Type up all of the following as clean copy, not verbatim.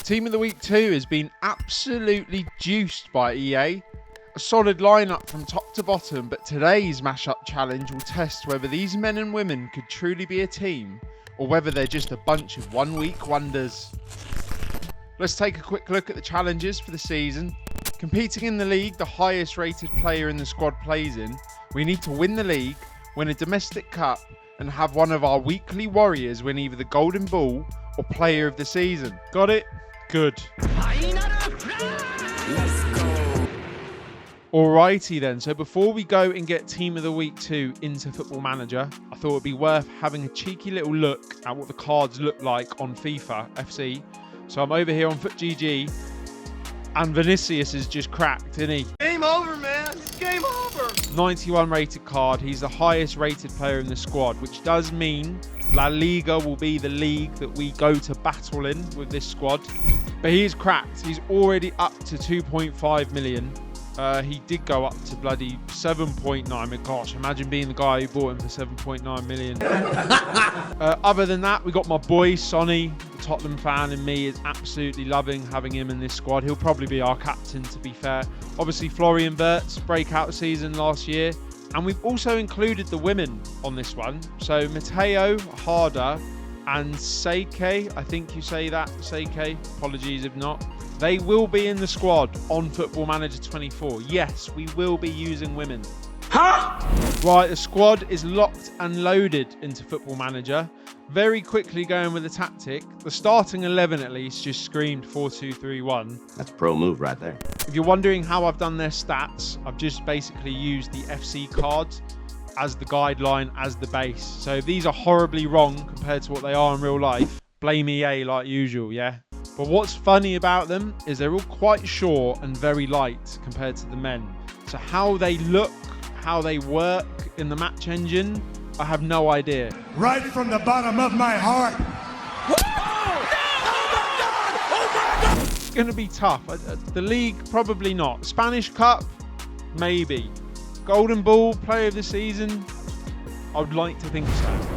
Team of the Week 2 has been absolutely juiced by EA. A solid lineup from top to bottom, but today's Mashup challenge will test whether these men and women could truly be a team or whether they're just a bunch of one-week wonders. Let's take a quick look at the challenges for the season. Competing in the league, the highest rated player in the squad plays in. We need to win the league, win a domestic cup, and have one of our weekly warriors win either the Golden Ball or Player of the Season. Got it? Good. Alrighty then, so before we go and get Team of the Week 2 into Football Manager, I thought it'd be worth having a cheeky little look at what the cards look like on FIFA FC. So I'm over here on FootGG, and Vinicius is just cracked, isn't he? Game over, man. It's game over. 91 rated card. He's the highest rated player in the squad, which does mean LALIGA will be the league that we go to battle in with this squad. But he is cracked. He's already up to 2.5 million. He did go up to bloody 7.9 million. Gosh, imagine being the guy who bought him for 7.9 million. Other than that, we got my boy Sonny, the Tottenham fan in me is absolutely loving having him in this squad. He'll probably be our captain, to be fair. Obviously, Florian Wirtz, breakout season last year. And we've also included the women on this one. So Mateo, Harder, and Seike, I think you say that, Seike, apologies if not. They will be in the squad on Football Manager 24. Yes, we will be using women. Huh? Right, the squad is locked and loaded into Football Manager. Very quickly going with the tactic. The starting 11 at least just screamed 4-2-3-1. That's a pro move right there. If you're wondering how I've done their stats, I've just basically used the FC cards as the guideline, as the base. So if these are horribly wrong compared to what they are in real life, blame EA like usual, yeah? But what's funny about them is they're all quite short and very light compared to the men. So how they look, how they work in the match engine, I have no idea. Right from the bottom of my heart. It's going to be tough. The league, probably not. Spanish Cup, maybe. Golden Ball, Player of the Season, I would like to think so.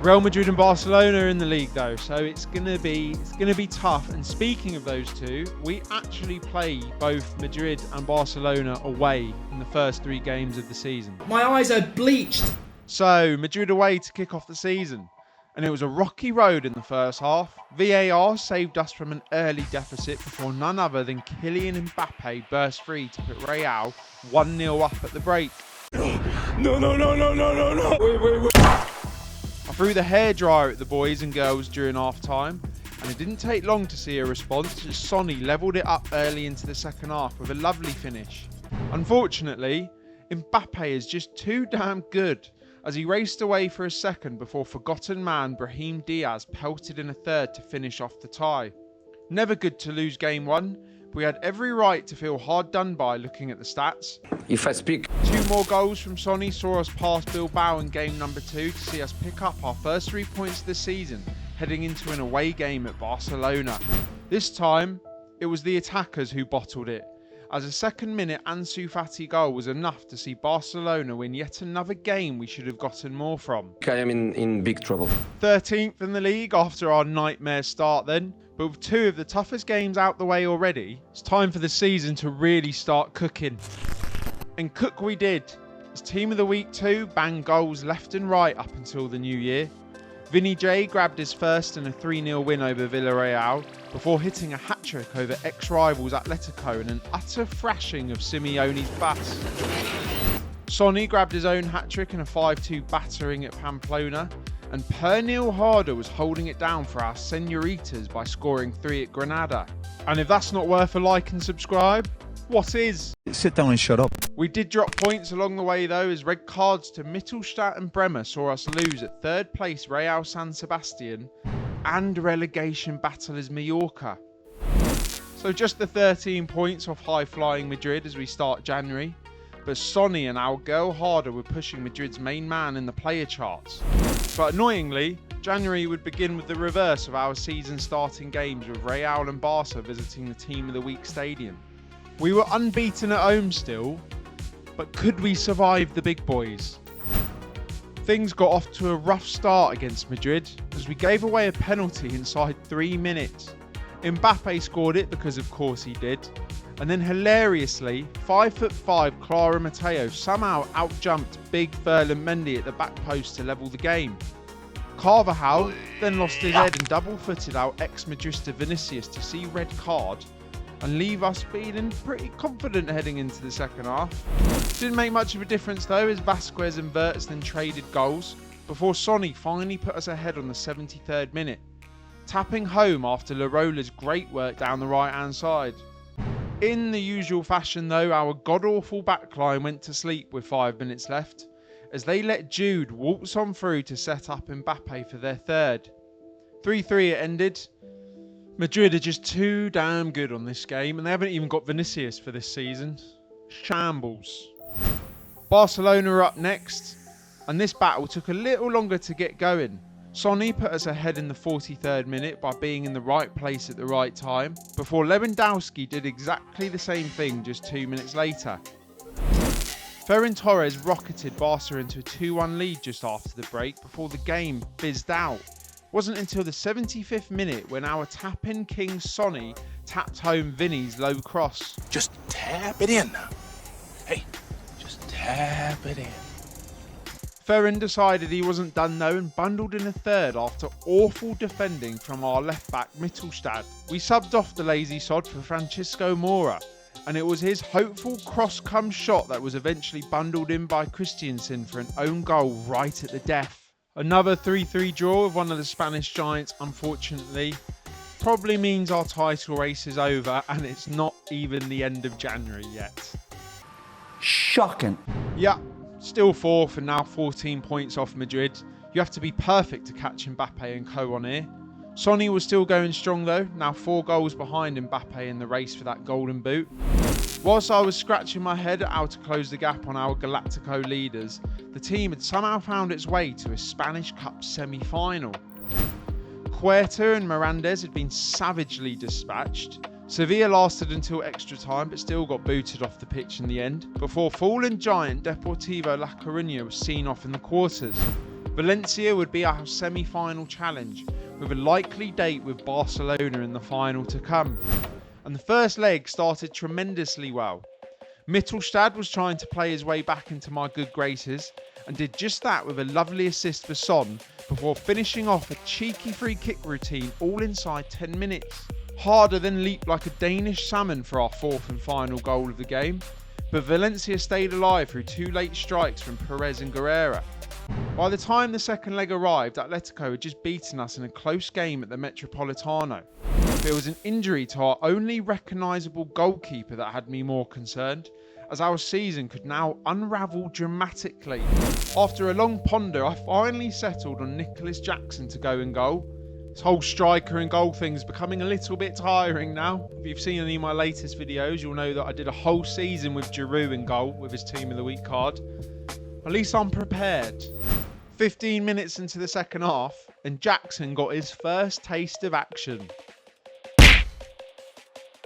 Real Madrid and Barcelona are in the league though, so it's gonna be tough. And speaking of those two, we actually play both Madrid and Barcelona away in the first 3 games of the season. My eyes are bleached. So Madrid away to kick off the season, and it was a rocky road in the first half. VAR saved us from an early deficit before none other than Kylian Mbappe burst free to put Real 1-0 up at the break. No. Wait. I threw the hairdryer at the boys and girls during half-time, and it didn't take long to see a response as Sonny levelled it up early into the second half with a lovely finish. Unfortunately, Mbappe is just too damn good as he raced away for a second before forgotten man Brahim Diaz pelted in a third to finish off the tie. Never good to lose game 1, but we had every right to feel hard done by looking at the stats. If I speak... 2 more goals from Sonny saw us pass Bilbao in game number 2 to see us pick up our first 3 points of the season, heading into an away game at Barcelona. This time, it was the attackers who bottled it, as a second-minute Ansu Fati goal was enough to see Barcelona win yet another game we should have gotten more from. I am in big trouble. 13th in the league after our nightmare start then, but with 2 of the toughest games out the way already, it's time for the season to really start cooking. And cook we did, as Team of the Week 2 banged goals left and right up until the new year. Vinny J grabbed his first in a 3-0 win over Villarreal before hitting a hat-trick over ex-rivals Atletico in an utter thrashing of Simeone's bus. Sonny grabbed his own hat-trick in a 5-2 battering at Pamplona, and Pernil Harder was holding it down for our Senoritas by scoring 3 at Granada. And if that's not worth a like and subscribe, what is? Sit down and shut up. We did drop points along the way though, as red cards to Mittelstadt and Bremer saw us lose at 3rd place Real San Sebastian and relegation battlers Mallorca. So just the 13 points off high-flying Madrid as we start January, but Sonny and our girl Harder were pushing Madrid's main man in the player charts. But annoyingly, January would begin with the reverse of our season starting games with Real and Barca visiting the Team of the Week stadium. We were unbeaten at home still, but could we survive the big boys? Things got off to a rough start against Madrid as we gave away a penalty inside 3 minutes. Mbappe scored it because of course he did. And then hilariously, 5'5" Clara Matteo somehow outjumped big Ferland Mendy at the back post to level the game. Carvajal then lost his head and double-footed out ex-Madrista Vinicius to see red card and leave us feeling pretty confident heading into the second half. Didn't make much of a difference though, as Vasquez and Wirtz then traded goals before Sonny finally put us ahead on the 73rd minute, tapping home after Larola's great work down the right-hand side. In the usual fashion though, our god-awful backline went to sleep with 5 minutes left, as they let Jude waltz on through to set up Mbappe for their third. 3-3 it ended. Madrid are just too damn good on this game, and they haven't even got Vinicius for this season. Shambles. Barcelona are up next, and this battle took a little longer to get going. Sonny put us ahead in the 43rd minute by being in the right place at the right time, before Lewandowski did exactly the same thing just 2 minutes later. Ferran Torres rocketed Barca into a 2-1 lead just after the break before the game fizzed out. It wasn't until the 75th minute when our tap-in king Sonny tapped home Vinny's low cross. Just tap it in now. Hey, just tap it in. Ferran decided he wasn't done though and bundled in a third after awful defending from our left back Mittelstadt. We subbed off the lazy sod for Francisco Mora, and it was his hopeful cross-come shot that was eventually bundled in by Christiansen for an own goal right at the death. Another 3-3 draw with one of the Spanish giants, unfortunately, probably means our title race is over and it's not even the end of January yet. Shocking. Yeah, still fourth and now 14 points off Madrid. You have to be perfect to catch Mbappe and co on here. Sonny was still going strong though, now 4 goals behind Mbappe in the race for that golden boot. Whilst I was scratching my head at how to close the gap on our Galactico leaders, the team had somehow found its way to a Spanish Cup semi-final. Huerta and Mirandes had been savagely dispatched. Sevilla lasted until extra time but still got booted off the pitch in the end, before fallen giant Deportivo La Coruña was seen off in the quarters. Valencia would be our semi-final challenge, with a likely date with Barcelona in the final to come. And the first leg started tremendously well. Mittelstadt was trying to play his way back into my good graces and did just that with a lovely assist for Son before finishing off a cheeky free kick routine all inside 10 minutes. Harder then leaped like a Danish salmon for our 4th and final goal of the game, but Valencia stayed alive through 2 late strikes from Perez and Guerrera. By the time the second leg arrived, Atletico had just beaten us in a close game at the Metropolitano. There was an injury to our only recognisable goalkeeper that had me more concerned, as our season could now unravel dramatically. After a long ponder, I finally settled on Nicholas Jackson to go in goal. This whole striker and goal thing's becoming a little bit tiring now. If you've seen any of my latest videos, you'll know that I did a whole season with Giroud in goal with his Team of the Week card. At least I'm prepared. 15 minutes into the second half, and Jackson got his first taste of action.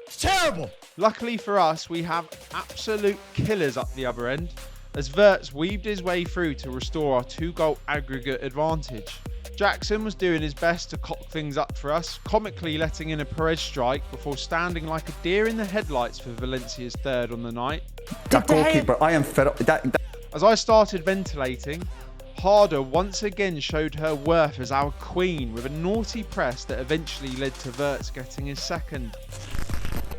It's terrible. Luckily for us, we have absolute killers up the other end, as Wirtz weaved his way through to restore our 2-goal aggregate advantage. Jackson was doing his best to cock things up for us, comically letting in a Perez strike before standing like a deer in the headlights for Valencia's third on the night. That goalkeeper, I am fed up. As I started ventilating, Harder once again showed her worth as our queen with a naughty press that eventually led to Wirtz getting his second.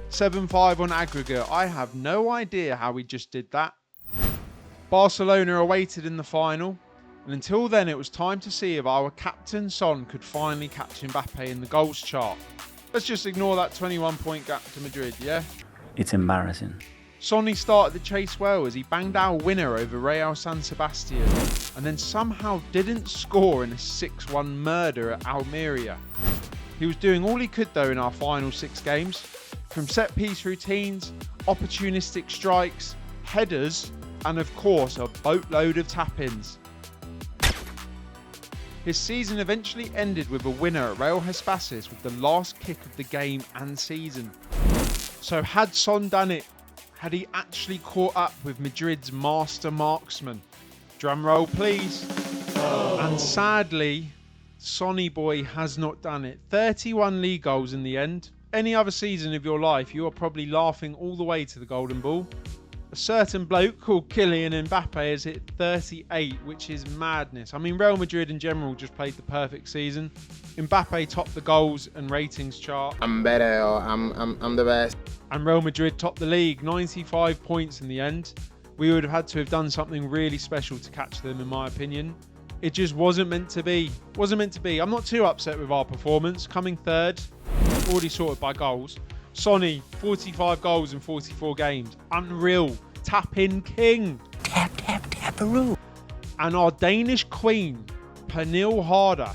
7-5 on aggregate. I have no idea how we just did that. Barcelona awaited in the final, and until then it was time to see if our captain Son could finally catch Mbappe in the goals chart. Let's just ignore that 21-point gap to Madrid, yeah? It's embarrassing. Sonny started the chase well as he banged our winner over Real San Sebastian, and then somehow didn't score in a 6-1 murder at Almeria. He was doing all he could though in our final 6 games, from set-piece routines, opportunistic strikes, headers, and of course a boatload of tap-ins. His season eventually ended with a winner at Real Hespasis with the last kick of the game and season. So had Son done it? Had he actually caught up with Madrid's master marksman? Drum roll please. And sadly, Sonny boy has not done it. 31 league goals in the end. any other season of your life, you are probably laughing all the way to the Golden Ball. A certain bloke called Kylian Mbappe has hit 38, which is madness. I mean, Real Madrid in general just played the perfect season. Mbappe topped the goals and ratings chart. I'm better. I'm the best. And Real Madrid topped the league, 95 points in the end. We would have had to have done something really special to catch them, in my opinion. It just wasn't meant to be. Wasn't meant to be. I'm not too upset with our performance. Coming third, already sorted by goals. Sonny, 45 goals in 44 games. Unreal. Tap-in king. Tap-a-roo. And our Danish queen, Pernille Harder.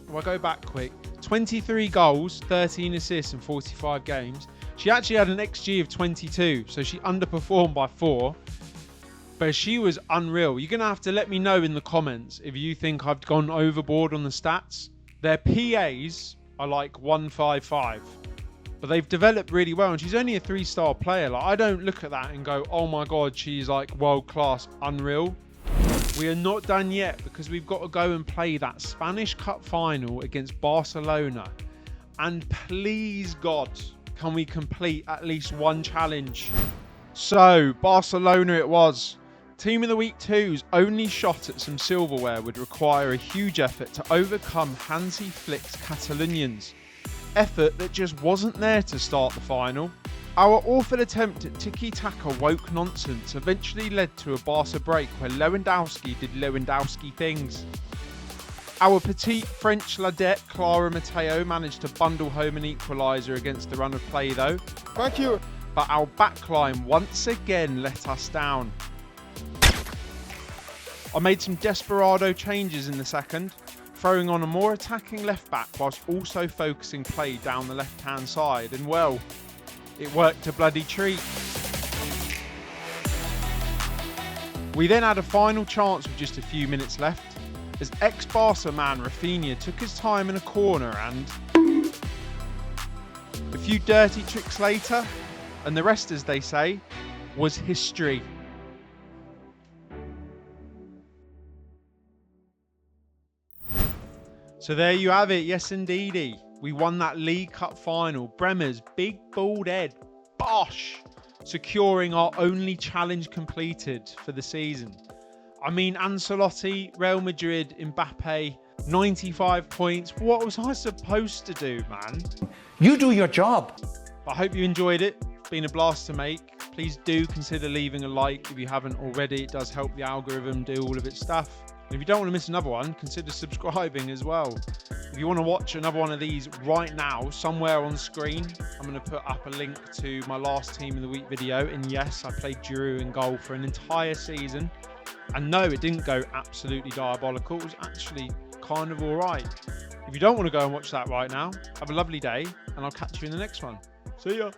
If I go back quick, 23 goals, 13 assists in 45 games. She actually had an XG of 22, so she underperformed by 4. But she was unreal. You're going to have to let me know in the comments if you think I've gone overboard on the stats. Their PAs are like 155. But they've developed really well. And she's only a 3-star player. Like, I don't look at that and go, oh my God, she's like world-class, unreal. We are not done yet because we've got to go and play that Spanish Cup final against Barcelona. And please, God, can we complete at least one challenge? So, Barcelona it was. Team of the Week 2's only shot at some silverware would require a huge effort to overcome Hansi Flick's Catalonians. Effort that just wasn't there to start the final. Our awful attempt at tiki-taka woke nonsense eventually led to a Barca break where Lewandowski did Lewandowski things. Our petite French ladette Clara Matteo managed to bundle home an equaliser against the run of play though. Thank you. But our backline once again let us down. I made some desperado changes in the second, throwing on a more attacking left back whilst also focusing play down the left hand side, and well, it worked a bloody treat. We then had a final chance with just a few minutes left as ex-Barca man Rafinha took his time in a corner and a few dirty tricks later, and the rest, as they say, was history. So there you have it, yes indeedy. We won that League Cup final. Bremer's big bald head, bosh, securing our only challenge completed for the season. I mean, Ancelotti, Real Madrid, Mbappe, 95 points. What was I supposed to do, man? You do your job. I hope you enjoyed it. It's been a blast to make. Please do consider leaving a like if you haven't already. It does help the algorithm do all of its stuff. And if you don't want to miss another one, consider subscribing as well. If you want to watch another one of these right now, somewhere on screen, I'm going to put up a link to my last Team of the Week video. And yes, I played Giroud in goal for an entire season. And no, it didn't go absolutely diabolical. It was actually kind of all right. If you don't want to go and watch that right now, have a lovely day, and I'll catch you in the next one. See ya.